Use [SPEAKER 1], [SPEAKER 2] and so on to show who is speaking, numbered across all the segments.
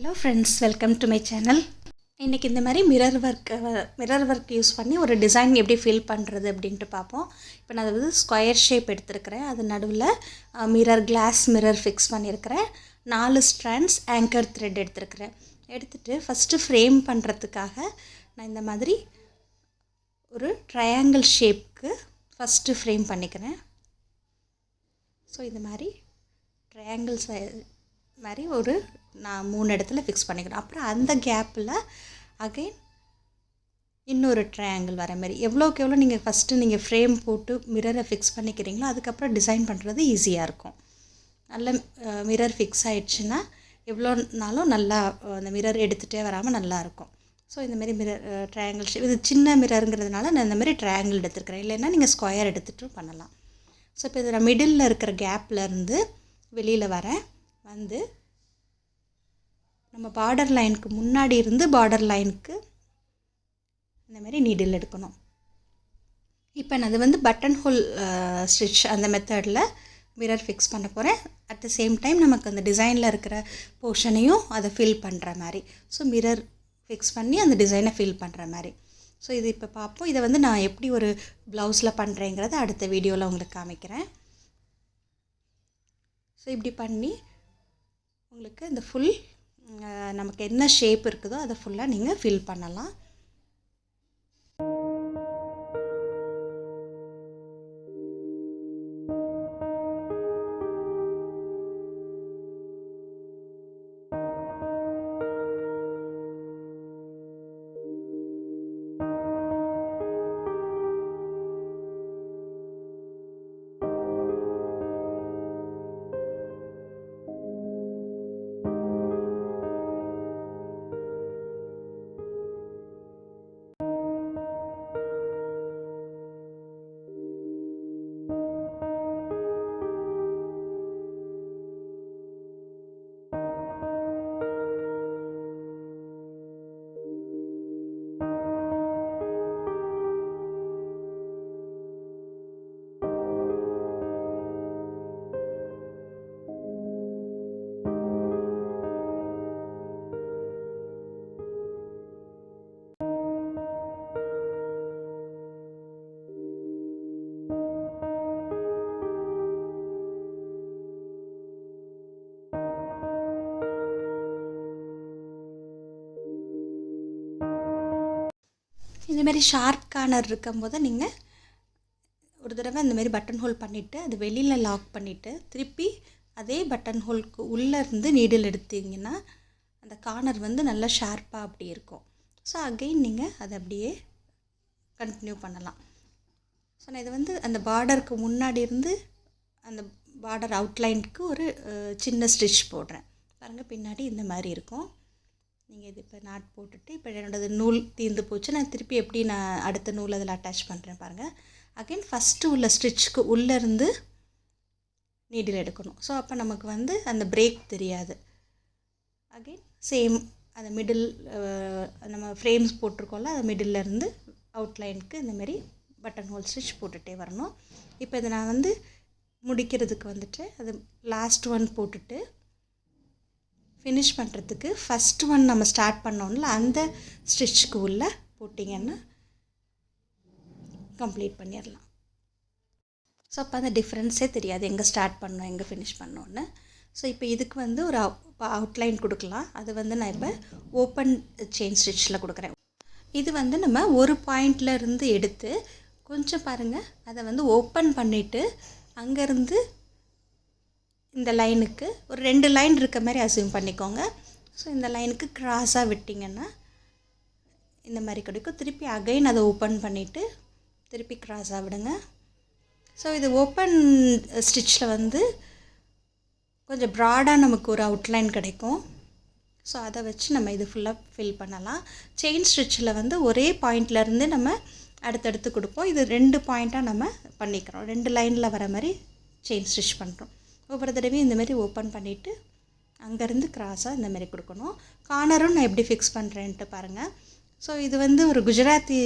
[SPEAKER 1] Hello friends, welcome to my channel. இன்றைக்கி இந்த மாதிரி மிரர் ஒர்க் யூஸ் பண்ணி ஒரு டிசைன் எப்படி ஃபில் பண்ணுறது அப்படின்ட்டு பார்ப்போம். இப்போ நான் வந்து ஸ்கொயர் ஷேப் எடுத்துருக்கிறேன். அது நடுவில் கிளாஸ் மிரர் ஃபிக்ஸ் பண்ணியிருக்கிறேன். 4 ஸ்ட்ராண்ட்ஸ் ஆங்கர் த்ரெட் எடுத்துருக்கிறேன். எடுத்துகிட்டு ஃபஸ்ட்டு ஃப்ரேம் பண்ணுறதுக்காக நான் இந்த மாதிரி ஒரு ட்ரையாங்கிள் ஷேப்புக்கு ஃபஸ்ட்டு ஃப்ரேம் பண்ணிக்கிறேன். ஸோ இந்த மாதிரி ட்ரையாங்கிள்ஸ் மாதிரி நான் 3 இடத்துல ஃபிக்ஸ் பண்ணிக்கிறேன். அப்புறம் அந்த கேப்பில் அகைன் இன்னொரு ட்ரையாங்கிள் வர மாதிரி எவ்வளோக்கு எவ்வளோ நீங்கள் ஃபஸ்ட்டு ஃப்ரேம் போட்டு மிரரை ஃபிக்ஸ் பண்ணிக்கிறீங்களோ அதுக்கப்புறம் டிசைன் பண்ணுறது ஈஸியாக இருக்கும். நல்ல மிரர் ஃபிக்ஸ் ஆகிடுச்சுன்னா எவ்வளோ நாளும் நல்லா அந்த மிரர் எடுத்துகிட்டே வராமல் நல்லாயிருக்கும். ஸோ இந்தமாரி ட்ரையாங்கிள் ஷேப், இது சின்ன மிரருங்கிறதுனால நான் இந்தமாரி ட்ரையாங்கிள் எடுத்துருக்கிறேன். இல்லைன்னா நீங்கள் ஸ்கொயர் எடுத்துகிட்டும் பண்ணலாம். ஸோ இப்போ இது நான் மிடில் இருக்கிற கேப்லேருந்து வெளியில் வந்து நம்ம பார்டர் லைனுக்கு முன்னாடி இருந்து பார்டர் லைனுக்கு இந்தமாரி நீடில் எடுக்கணும். இப்போ நான் அது வந்து பட்டன் ஹோல் ஸ்டிச் அந்த மெத்தடில் மிரர் ஃபிக்ஸ் பண்ண போகிறேன். அட் த சேம் டைம் நமக்கு அந்த டிசைனில் இருக்கிற போர்ஷனையும் அதை ஃபில் பண்ணுற மாதிரி. ஸோ மிரர் ஃபிக்ஸ் பண்ணி அந்த டிசைனை ஃபில் பண்ணுற மாதிரி. ஸோ இது இப்போ பார்ப்போம். இதை வந்து நான் எப்படி ஒரு ப்ளவுஸில் பண்ணுறேங்கிறத அடுத்த வீடியோவில் உங்களுக்கு காமிக்கிறேன். ஸோ இப்படி பண்ணி உங்களுக்கு இந்த ஃபுல் நமக்கு என்ன ஷேப் இருக்குதோ அதை ஃபுல்லாக நீங்கள் ஃபில் பண்ணலாம். இந்தமாரி ஷார்ப் கார்னர் இருக்கும்போது நீங்கள் ஒரு தடவை இந்தமாரி பட்டன் ஹோல் பண்ணிவிட்டு அது வெளியில் லாக் பண்ணிவிட்டு திருப்பி அதே பட்டன் ஹோலுக்கு உள்ளேருந்து நீடில் எடுத்தீங்கன்னா அந்த கார்னர் வந்து நல்லா ஷார்ப்பாக அப்படி இருக்கும். ஸோ அகெயின் நீங்கள் அதை அப்படியே கண்டினியூ பண்ணலாம். ஸோ நான் இதை வந்து அந்த பார்டருக்கு முன்னாடி இருந்து அந்த பார்டர் அவுட்லைனுக்கு ஒரு சின்ன ஸ்டிச் போடுறேன் பாருங்கள். பின்னாடி இந்த மாதிரி இருக்கும். நீங்கள் இது இப்போ நாட் போட்டுட்டு இப்போ என்னோடது நூல் தீர்ந்து போச்சு. நான் திருப்பி எப்படி நான் அடுத்த நூல் அதில் அட்டாச் பண்ணுறேன் பாருங்கள். அகைன் ஃபஸ்ட்டு உள்ள ஸ்டிச்சுக்கு உள்ளேருந்து நீடில் எடுக்கணும். ஸோ அப்போ நமக்கு வந்து அந்த பிரேக் தெரியாது. அகைன் சேம் அந்த மிடில் நம்ம ஃப்ரேம்ஸ் போட்டிருக்கோம்ல, அது மிடில்லேருந்து அவுட்லைனுக்கு இந்தமாரி பட்டன் ஹோல் ஸ்டிச் போட்டுகிட்டே வரணும். இப்போ இதை நான் வந்து முடிக்கிறதுக்கு வந்துட்டு அது லாஸ்ட் ஒன் போட்டுட்டு ஃபினிஷ் பண்ணுறதுக்கு ஃபஸ்ட் ஒன் நம்ம ஸ்டார்ட் பண்ணோம்ல அந்த ஸ்டிச்சுக்கு உள்ளே போட்டிங்கன்னா கம்ப்ளீட் பண்ணிடலாம். ஸோ அப்போ அந்த டிஃப்ரென்ஸே தெரியாது எங்கே ஸ்டார்ட் பண்ணோம் எங்கே ஃபினிஷ் பண்ணோன்னு. ஸோ இப்போ இதுக்கு வந்து ஒரு அவுட்லைன் கொடுக்கலாம். அது வந்து நான் இப்போ ஓப்பன் செயின் ஸ்டிச்சில் கொடுக்குறேன். இது வந்து நம்ம ஒரு பாயிண்டில் இருந்து எடுத்து கொஞ்சம் பாருங்கள் அதை வந்து ஓப்பன் பண்ணிவிட்டு அங்கேருந்து இந்த லைனுக்கு ஒரு 2 லைன் இருக்க மாதிரி அசியூம் பண்ணிக்கோங்க. ஸோ இந்த லைனுக்கு க்ராஸாக விட்டிங்கன்னா இந்த மாதிரி கிடைக்கும். திருப்பி அகைன் அதை ஓப்பன் பண்ணிவிட்டு திருப்பி க்ராஸாக விடுங்க. ஸோ இது ஓப்பன் ஸ்டிச்சில் வந்து கொஞ்சம் ப்ராடாக நமக்கு ஒரு அவுட்லைன் கிடைக்கும். ஸோ அதை வச்சு நம்ம இது ஃபுல்லாக ஃபில் பண்ணலாம். செயின் ஸ்டிச்சில் வந்து ஒரே பாயிண்ட்லேருந்து நம்ம அடுத்தடுத்து கொடுப்போம். இது 2 பாயிண்ட்டாக நம்ம பண்ணிக்கிறோம். 2 லைனில் வர மாதிரி செயின் ஸ்டிச் பண்ணுறோம். ஒவ்வொரு தடவையும் இந்தமாரி ஓப்பன் பண்ணிவிட்டு அங்கேருந்து க்ராஸாக இந்தமாரி கொடுக்கணும். கார்னரும் நான் எப்படி ஃபிக்ஸ் பண்ணுறேன்ட்டு பாருங்கள். ஸோ இது வந்து ஒரு குஜராத்தி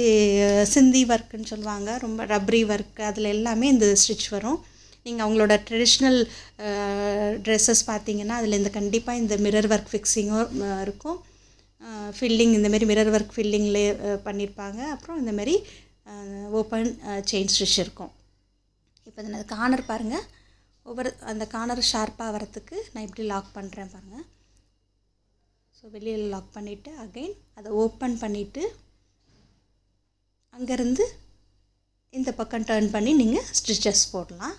[SPEAKER 1] சிந்தி ஒர்க்குன்னு சொல்லுவாங்க, ரொம்ப ரப்ரி ஒர்க், அதில் எல்லாமே இந்த ஸ்டிச் வரும். நீங்கள் அவங்களோட ட்ரெடிஷ்னல் ட்ரெஸ்ஸஸ் பார்த்தீங்கன்னா அதில் கண்டிப்பாக இந்த மிரர் ஒர்க் ஃபிக்ஸிங்கும் இருக்கும். ஃபில்லிங் இந்தமாரி மிரர் ஒர்க் ஃபில்லிங்லேயே பண்ணியிருப்பாங்க. அப்புறம் இந்தமாரி ஓப்பன் செயின் ஸ்டிச் இருக்கும். இப்போ அந்த கார்னர் பாருங்கள், அந்த கார்னர் ஷார்ப்பாக வரத்துக்கு நான் இப்படி லாக் பண்ணுறேன் பாருங்கள். ஸோ வெளியில் லாக் பண்ணிவிட்டு அகைன் அதை ஓப்பன் பண்ணிவிட்டு அங்கேருந்து இந்த பக்கம் டர்ன் பண்ணி நீங்கள் ஸ்டிச்சஸ் போடலாம்.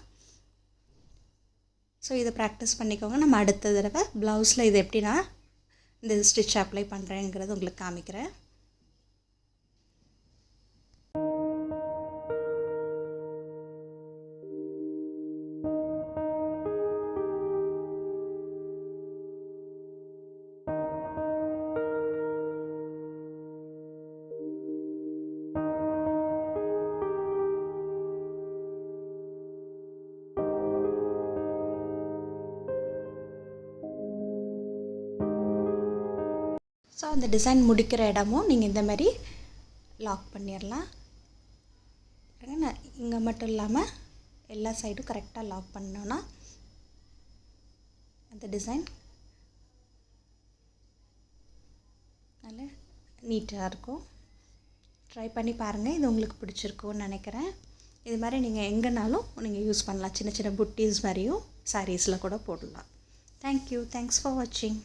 [SPEAKER 1] ஸோ இதை ப்ராக்டிஸ் பண்ணிக்கோங்க. நம்ம அடுத்த தடவை ப்ளவுஸில் இது எப்படி நான் இந்த ஸ்டிச் அப்ளை பண்ணுறேங்கிறது உங்களுக்கு காமிக்கிறேன். ஸோ அந்த டிசைன் முடிக்கிற இடமும் நீங்கள் இந்த மாதிரி லாக் பண்ணிடலாம். நான் இங்கே மட்டும் இல்லாமல் எல்லா சைடும் கரெக்டாக லாக் பண்ணோன்னா அந்த டிசைன் நல்ல நீட்டாக இருக்கும். ட்ரை பண்ணி பாருங்கள், இது உங்களுக்கு பிடிச்சிருக்கும்னு நினைக்கிறேன். இது மாதிரி நீங்கள் எங்கேனாலும் நீங்கள் யூஸ் பண்ணலாம். சின்ன சின்ன புட்டீஸ் மாதிரியும் சாரீஸில் கூட போடலாம். தேங்க்யூ. தேங்க்ஸ் ஃபார் வாட்சிங்.